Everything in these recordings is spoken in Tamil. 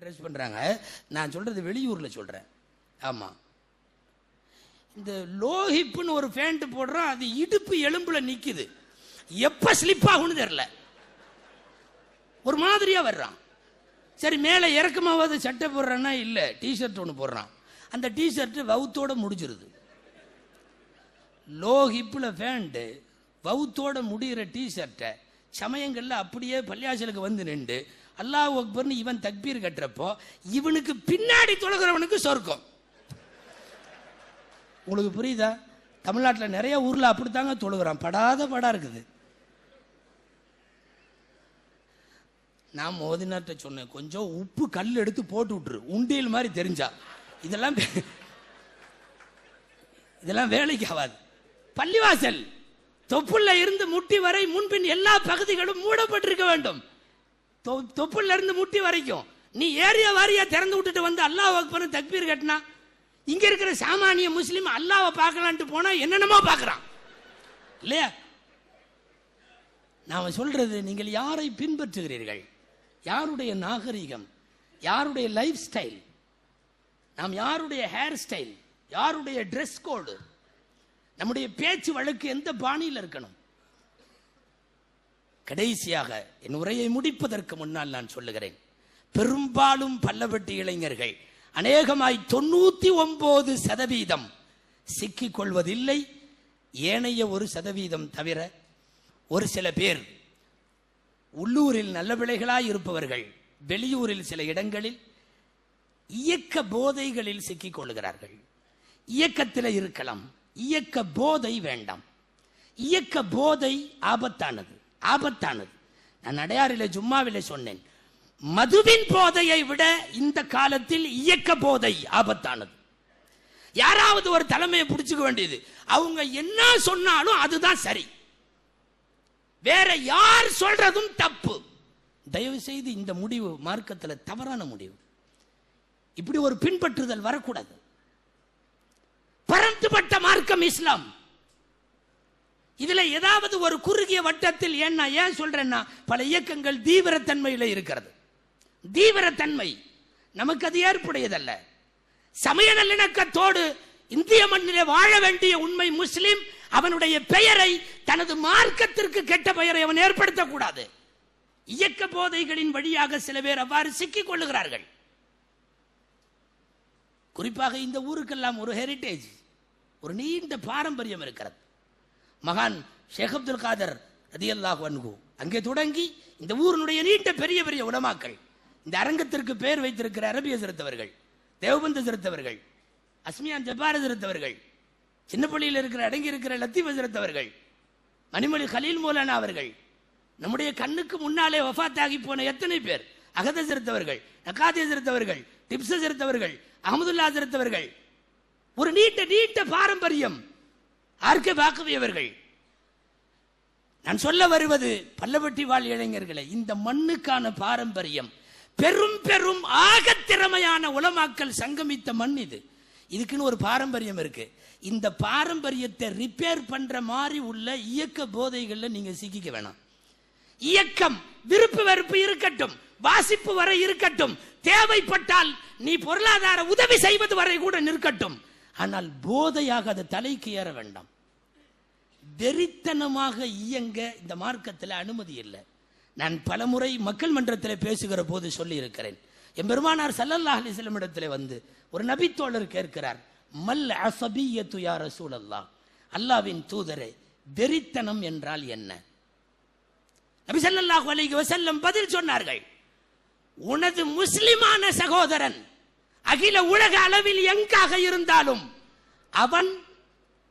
ட்ரெஸ் பண்ணுறாங்க. நான் சொல்கிறது வெளியூரில் சொல்கிறேன். ஆமாம், இந்த லோஹிப்புன்னு ஒரு பேண்ட் போடுறோம், அது இடுப்பு எலும்பில் நிற்குது. எப்போ ஸ்லிப் ஆகும்னு தெரில, ஒரு மாதிரியாக வர்றான். சரி, மேலே இறக்கமாவது சட்டை போடுறான்னா இல்லை, டிஷர்ட் ஒன்று போடுறான். அந்த டிஷர்ட்டு வவுத்தோடு முடிஞ்சிருது. லோ ஹிப்பில் பேண்ட்டு வவுத்தோடு முடிகிற டிஷர்ட்டை சமயங்களில் அப்படியே பள்ளியாசலுக்கு வந்து நின்று அல்லாஹ் அக்பர்னு இவன் தக்பீர் கட்டுறப்போ இவனுக்கு பின்னாடி தொழுகிறவனுக்கு சொர்க்கம். உங்களுக்கு புரியுதா? தமிழ்நாட்டில் நிறைய ஊரில் அப்படித்தாங்க தொழுகிறான். படாத படா இருக்குது. நான் மோதினார்ட்ட சொன்னேன், கொஞ்சம் உப்பு கல் எடுத்து போட்டு விட்டுரு, உண்டியல் மாதிரி தெரிஞ்சா. இதெல்லாம் வேலைக்கு ஆகாது. பள்ளிவாசல் தொப்புள்ள இருந்து முட்டி வரை முன்பின் எல்லா பகுதிகளும் மூடப்பட்டிருக்க வேண்டும். தொப்புள்ள இருந்து முட்டி வரைக்கும் நீ ஏரியா வாரியா திறந்து விட்டுட்டு வந்து அல்லாஹ் அக்பர் தக்பீர் கட்டினா, இங்க இருக்கிற சாமானிய முஸ்லீம் அல்லாஹ்வை பார்க்கலான்ட்டு போனா என்னென்னமோ பார்க்கறான் இல்லையா? நான் சொல்றது, நீங்கள் யாரை பின்பற்றுகிறீர்கள்? யாருடைய நாகரிகம், யாருடைய லைஃப் ஸ்டைல், நாம் யாருடைய ஹேர் ஸ்டைல், யாருடைய ட்ரெஸ் கோடு, நம்முடைய பேச்சு வழக்கு எந்த பாணியில் இருக்கணும்? கடைசியாக என் உரையை முடிப்பதற்கு முன்னால் நான் சொல்லுகிறேன், பெரும்பாலும் பல்லவட்டி இளைஞர்கள் அநேகமாய் 99% சிக்கிக் கொள்வதில்லை. ஏனைய 1% தவிர ஒரு சில பேர் உள்ளூரில் நல்ல பிள்ளைகளாய் இருப்பவர்கள் வெளியூரில் சில இடங்களில் இயக்க போதைகளில் சிக்கிக் கொள்கிறார்கள். இயக்கத்தில் இருக்கலாம், இயக்க போதை வேண்டாம். இயக்க போதை ஆபத்தானது, ஆபத்தானது. நான் அடையாறிலே ஜும்மாவிலே சொன்னேன், மதுவின் போதையை விட இந்த காலத்தில் இயக்க போதை ஆபத்தானது. யாராவது ஒரு தலைமையை பிடிச்சுக்க வேண்டியது, அவங்க என்ன சொன்னாலும் அதுதான் சரி, வேற யார் சொல்றதும் தப்பு. தயவு செய்து இந்த முடிவு மார்க்கத்தில் தவறான முடிவு. இப்படி ஒரு பின்பற்றுதல் வரக்கூடாது. பரந்துபட்ட மார்க்கம் இஸ்லாம். இதுல ஏதாவது ஒரு குறுகிய வட்டத்தில் ஏன் சொல்றேன்னா, பல இயக்கங்கள் தீவிரத்தன்மையில இருக்கிறது. தீவிரத்தன்மை நமக்கு அது ஏற்புடையதல்ல. சமய நல்லிணக்கத்தோடு இந்திய மண்ணிலே வாழ வேண்டிய உண்மை முஸ்லிம் அவனுடைய பெயரை, தனது மார்க்கத்திற்கு கெட்ட பெயரை அவன் ஏற்படுத்தக்கூடாது. இயக்க போதைகளின் வழியாக சில பேர் அவ்வாறு சிக்கிக் கொள்ளுகிறார்கள். குறிப்பாக இந்த ஊருக்கெல்லாம் ஒரு ஹெரிட்டேஜ், ஒரு நீண்ட பாரம்பரியம் இருக்கிறது. மகான் ஷேக் அப்துல் காதர் ரலியல்லாஹு அன்ஹு அங்கே தொடங்கி இந்த ஊரினுடைய நீண்ட பெரிய பெரிய உலமாக்கள், இந்த அரங்கத்திற்கு பெயர் வைத்திருக்கிற அரபிய சிறுத்தவர்கள், தேவபந்து சிறுத்தவர்கள், அஸ்மியான் ஜப்பார சிறுத்தவர்கள், சின்னப்பள்ளியில் இருக்கிற அடங்கி இருக்கிற லத்தீஃப சிறுத்தவர்கள், மணிமொழி கலீல் மௌலானா அவர்கள், நம்முடைய கண்ணுக்கு முன்னாலே வஃபாத் ஆகி போன எத்தனை பேர், அகத சிறுத்தவர்கள், நகாதிய சிறுத்தவர்கள், டிப்ஸ சிறுத்தவர்கள், அஹமதுல்லா சிறுத்தவர்கள், ஒரு நீண்ட நீண்ட பாரம்பரியம். ஆர்கே பாக்கவியவர்கள். நான் சொல்ல வருவது, பல்லவட்டி வாழ் இளைஞர்களை, இந்த மண்ணுக்கான பாரம்பரியம், பெரும் பெரும் ஆக திறமையான உலமாக்கள் சங்கமித்த மண் இது. இதுக்குன்னு ஒரு பாரம்பரியம் இருக்கு. இந்த பாரம்பரியத்தை ரிப்பேர் பண்ற மாதிரி உள்ள இயக்க போதைகள்ல நீங்க சிக்கிக்க வேணாம். இயக்கம் விருப்பு வெறுப்பு இருக்கட்டும், வாசிப்பு வரை இருக்கட்டும், தேவைப்பட்டால் நீ பொருளாதார உதவி செய்வது வரை கூட நிற்கட்டும். ஆனால் போதையாக அது தலைக்கு ஏற வேண்டாம். வெறித்தனமாக இயங்க இந்த மார்க்கத்தில் அனுமதி இல்லை. நான் பலமுறை மக்கள் மன்றத்தில் பேசுகிற போது சொல்லி இருக்கிறேன். எம்பெருமானார் ஸல்லல்லாஹு அலைஹி வஸல்லம் இடத்திலே வந்து ஒரு நபித்தோழர் கேட்கிறார், மல் அஸபிய்யத்து யா ரசூலல்லாஹ், அல்லாஹ்வின் தூதரே, வெறித்தனம் என்றால் என்ன? நபி ஸல்லல்லாஹு அலைஹி வஸல்லம் பதில் சொன்னார்கள், உனது முஸ்லிமான சகோதரன் அகில உலக அளவில் எங்காக இருந்தாலும் அவன்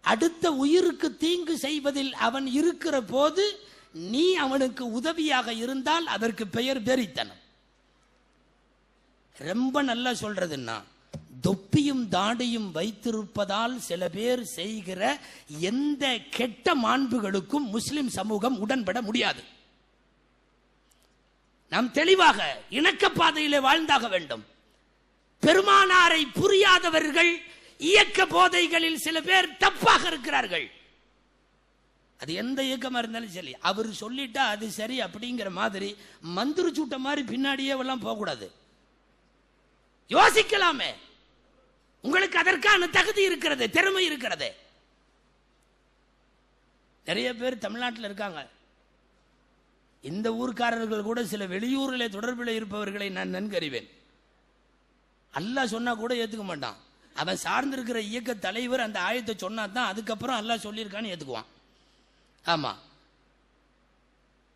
அடுத்த உயிருக்கு தீங்கு செய்வதில் அவன் இருக்கிற போது நீ அவனுக்கு உதவியாக இருந்தால் அதற்கு பெயர் வெறித்தனம். ரொம்ப நல்லா சொல்றதுன்னா, தொப்பியும் தாடியும் வைத்திருப்பதால் சில பேர் செய்கிற எந்த கெட்ட மாண்புகளுக்கும் முஸ்லிம் சமூகம் உடன்பட முடியாது. நாம் தெளிவாக இணக்க பாதையிலே வாழ்ந்தாக வேண்டும். பெருமானாரை புரியாதவர்கள் இயக்க போதைகளில் சில பேர் தப்பாக இருக்கிறார்கள். அது எந்த இயக்கமா இருந்தாலும் சரி, அவர் சொல்லிட்டா அது சரி அப்படிங்கிற மாதிரி மந்திர சூட்ட மாதிரி பின்னாடியே எல்லாம் போகக்கூடாது. யோசிக்கலாமே. உங்களுக்கு அதற்கான தகுதி இருக்கிறது, திறமை இருக்கிறது. நிறைய பேர் தமிழ்நாட்டில் இருக்காங்க. இந்த ஊர்க்காரர்கள் கூட சில வெளியூரில் தொடர்பில் இருப்பவர்களை நான் நன்கு அறிவேன். அல்லாஹ் சொன்னா கூட ஏத்துக்க மாட்டான். அவன் சார்ந்திருக்கிற இயக்க தலைவர் அந்த ஆயத்தை சொன்னா தான் அதுக்கப்புறம் அல்லாஹ் சொல்லியிருக்கான்னு ஏத்துக்குவான். ஆமா,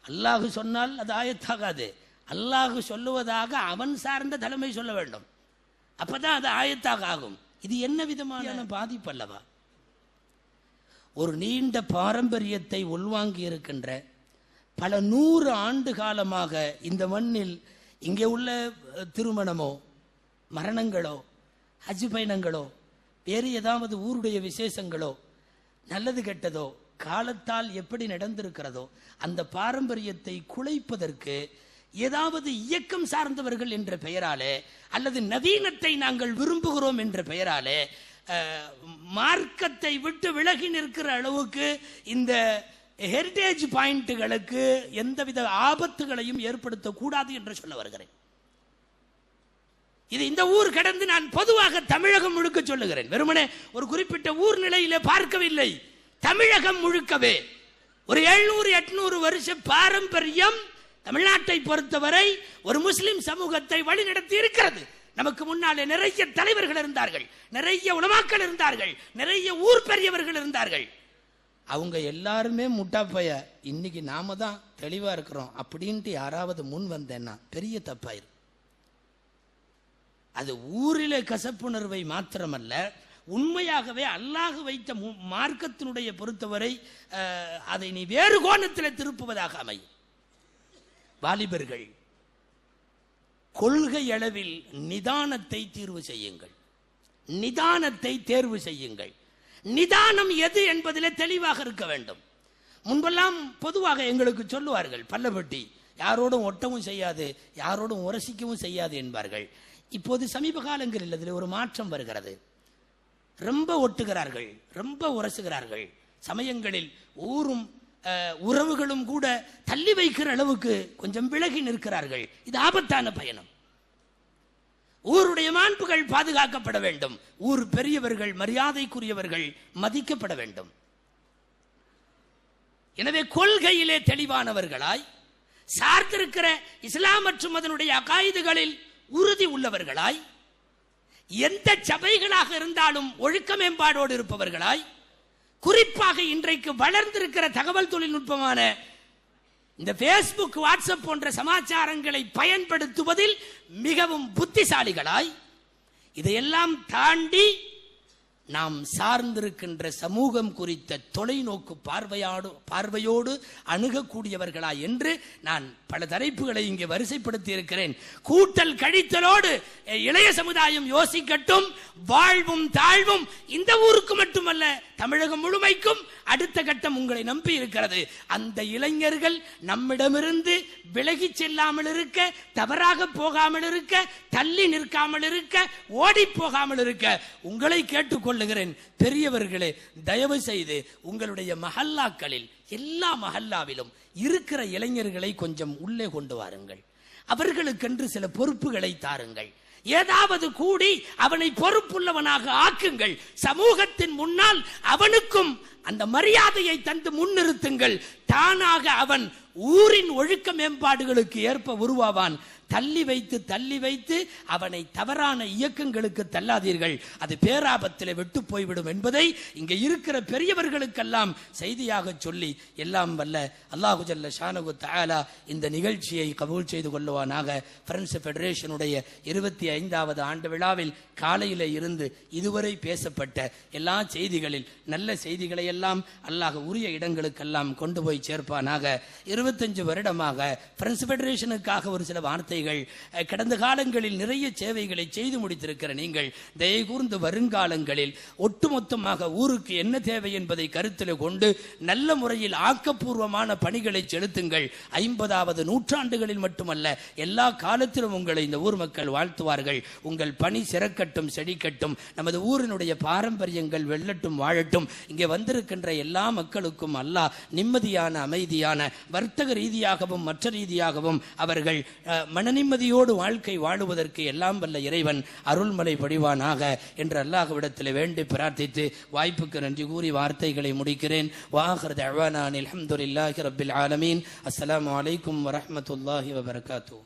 அல்லாஹ் சொன்னால் அது ஆயத்தாகாது. அல்லாஹ் சொல்லுவதாக அவன் சார்ந்த தலைமை சொல்ல வேண்டும், அப்பதான் அது ஆயத்தாக ஆகும். இது என்ன விதமான பாதிப்பு அல்லவா? ஒரு நீண்ட பாரம்பரியத்தை உள்வாங்கி இருக்கின்ற பல 100 ஆண்டு காலமாக இந்த மண்ணில் இங்கே உள்ள திருமணமோ மரணங்களோ ஹஜ் பயணங்களோ வேறு ஏதாவது ஊருடைய விசேஷங்களோ நல்லது கெட்டதோ காலத்தால் எப்படி நடந்திருக்கிறதோ அந்த பாரம்பரியத்தை குலைப்பதற்கு ஏதாவது இயக்கம் சார்ந்தவர்கள் என்ற பெயராலே அல்லது நவீனத்தை நாங்கள் விரும்புகிறோம் என்ற பெயராலே மார்க்கத்தை விட்டு விலகி நிற்கிற அளவுக்கு இந்த ஹெரிடேஜ் பாயிண்ட்களுக்கு எந்தவித ஆபத்துகளையும் ஏற்படுத்தக்கூடாது என்று சொல்ல வருகிறேன். இது இந்த ஊர் கடந்து நான் பொதுவாக தமிழகம் முழுக்க சொல்லுகிறேன். வெறுமனே ஒரு குறிப்பிட்ட ஊர் நிலையில பார்க்கவில்லை, தமிழகம் முழுக்கவே. ஒரு 700-800 வருஷ பாரம்பரியம் தமிழ்நாட்டை பொறுத்தவரை ஒரு முஸ்லிம் சமூகத்தை வழிநடத்தி இருக்கிறது. நமக்கு முன்னாலே நிறைய தலைவர்கள் இருந்தார்கள், நிறைய உலமாக்கள் இருந்தார்கள், நிறைய ஊர் பெரியவர்கள் இருந்தார்கள். அவங்க எல்லாருமே முட்டாப்பைய இன்னைக்கு நாம தான் தெளிவா இருக்கிறோம் அப்படின்ட்டு யாராவது முன் வந்தேன்னா பெரிய தப்பாயிரும். அது ஊரிலே கசப்புணர்வை மாத்திரமல்ல, உண்மையாகவே அல்லாஹ் வைத்த மார்க்கத்தினுடைய பொறுத்தவரை அதை நீ வேறு கோணத்தில் திருப்புவதாக அமையும். வாலிபர்கள், கொள்கை அளவில் நிதானத்தை தீர்வு செய்யுங்கள், நிதானத்தை தேர்வு செய்யுங்கள். நிதானம் எது என்பதிலே தெளிவாக இருக்க வேண்டும். முன்பெல்லாம் பொதுவாக எங்களுக்கு சொல்லுவார்கள், பல்லப்பட்டி யாரோடும் ஒட்டவும் செய்யாது, யாரோடும் உரசிக்கவும் செய்யாது என்பார்கள். இப்போது சமீப காலங்களில் அதில் ஒரு மாற்றம் வருகிறது. ரொம்ப ஒட்டுகிறார்கள், ரொம்ப உரசுகிறார்கள். சமயங்களில் ஊரும் உறவுகளும் கூட தள்ளி வைக்கிற அளவுக்கு கொஞ்சம் விலகி நிற்கிறார்கள். இது ஆபத்தான பயணம். ஊருடைய மாண்புகள் பாதுகாக்கப்பட வேண்டும், ஊர் பெரியவர்கள் மரியாதைக்குரியவர்கள் மதிக்கப்பட வேண்டும். எனவே கொள்கையிலே தெளிவானவர்களாய், சார்ந்திருக்கிற இஸ்லாம் மற்றும் அதனுடைய அகாயிதுகளில் உறுதி உள்ளவர்களாய், எந்த சபைகளாக இருந்தாலும் ஒழுக்க மேம்பாடோடு இருப்பவர்களாய், குறிப்பாக இன்றைக்கு வளர்ந்திருக்கிற தகவல் தொழில்நுட்பமான இந்த பேஸ்புக், வாட்ஸ்அப் போன்ற சமாச்சாரங்களை பயன்படுத்துவதில் மிகவும் புத்திசாலிகளாய், இதையெல்லாம் தாண்டி நாம் சார்ந்திருக்கின்ற சமூகம் குறித்த தொலைநோக்கு பார்வையோடு அணுகக்கூடியவர்களா என்று நான் பல தலைப்புகளை இங்கே வரிசைப்படுத்தி இருக்கிறேன். கூட்டல் கழித்தலோடு இளைய சமுதாயம் யோசிக்கட்டும். வாழ்வும் தாழ்வும் இந்த ஊருக்கு மட்டுமல்ல, தமிழகம் முழுமைக்கும் அடுத்த கட்டம் உங்களை நம்பி இருக்கிறது. அந்த இளைஞர்கள் நம்மிடமிருந்து விலகி செல்லாமல் இருக்க, தவறாக போகாமல் இருக்க, தள்ளி நிற்காமல் இருக்க, ஓடி போகாமல் இருக்க உங்களை கேட்டுக்கொள்ளுகிறேன். பெரியவர்களே, தயவு செய்து உங்களுடைய மஹல்லாக்களில், எல்லா மஹல்லாவிலும் இருக்கிற இளைஞர்களை கொஞ்சம் உள்ளே கொண்டு வாருங்கள். அவர்களுக்கென்று சில பொறுப்புகளை தாருங்கள். ஏதாவது கூடி அவனை பொறுப்புள்ளவனாக ஆக்குங்கள். சமூகத்தின் முன்னால் அவனுக்கும் அந்த மரியாதையை தந்து முன்னிறுத்துங்கள். தானாக அவன் ஊரின் ஒழுக்க மேம்பாடுகளுக்கு ஏற்ப உருவாவான். தள்ளி வைத்து அவனை தவறான இயக்கங்களுக்கு தள்ளாதீர்கள், அது பேராபத்தில் விட்டு போய்விடும் என்பதை இங்கே இருக்கிற பெரியவர்களுக்கெல்லாம் செய்தியாக சொல்லி, எல்லாம் வல்ல அல்லாஹு ஜல்ல ஷானஹு தஆலா இந்த நிகழ்ச்சியை கபூல் செய்து கொள்ளுவானாக. பிரெஞ்சு ஃபெடரேஷனுடைய 25வது ஆண்டு விழாவில் காலையில இருந்து இதுவரை பேசப்பட்ட எல்லா செய்திகளில் நல்ல செய்திகளை எல்லாம் அல்லாஹ் உரிய இடங்களுக்கெல்லாம் கொண்டு போய் சேர்ப்பானாக. 25 வருடமாக பிரெஞ்சு ஃபெடரேஷனுக்காக ஒரு சில வார்த்தைகள், கடந்த காலங்களில் நிறைய சேவைகளை செய்து முடித்திருக்கிற நீங்கள் தயவு கூர்ந்து வருங்காலங்களில் ஒட்டுமொத்தமாக ஊருக்கு என்ன தேவை என்பதை கருத்தில் கொண்டு நல்ல முறையில் ஆக்கப்பூர்வமான பணிகளை செலுத்துங்கள். 50வது நூற்றாண்டுகளில் மட்டுமல்ல, எல்லா காலத்திலும் உங்களை இந்த ஊர் மக்கள் வாழ்த்துவார்கள். உங்கள் பணி சிறக்கட்டும், செழிக்கட்டும், நமது ஊரினுடைய பாரம்பரியங்கள் வெல்லட்டும், வாழட்டும். இங்கே வந்திருக்கின்ற எல்லா மக்களுக்கும் அல்லாஹ் நிம்மதியான நிம்மதியான அமைதியான வர்த்தக ரீதியாகவும் மற்ற ரீதியாகவும் அவர்கள் மனநிம்மதியோடு வாழ்க்கை வாழுவதற்கு எல்லாம் வல்ல இறைவன் அருள்மலை பொழிவானாக என்று அல்லாஹ்விடத்தில் வேண்டி பிரார்த்தித்து வாய்ப்புக்கு நன்றி கூறி வார்த்தைகளை முடிக்கிறேன். வாஹிர் தஅவானா அல்ஹம்துலில்லாஹி ரப்பில் ஆலமீன். அஸ்ஸலாமு அலைக்கும் வரஹ்மத்துல்லாஹி வபரகாத்துஹு.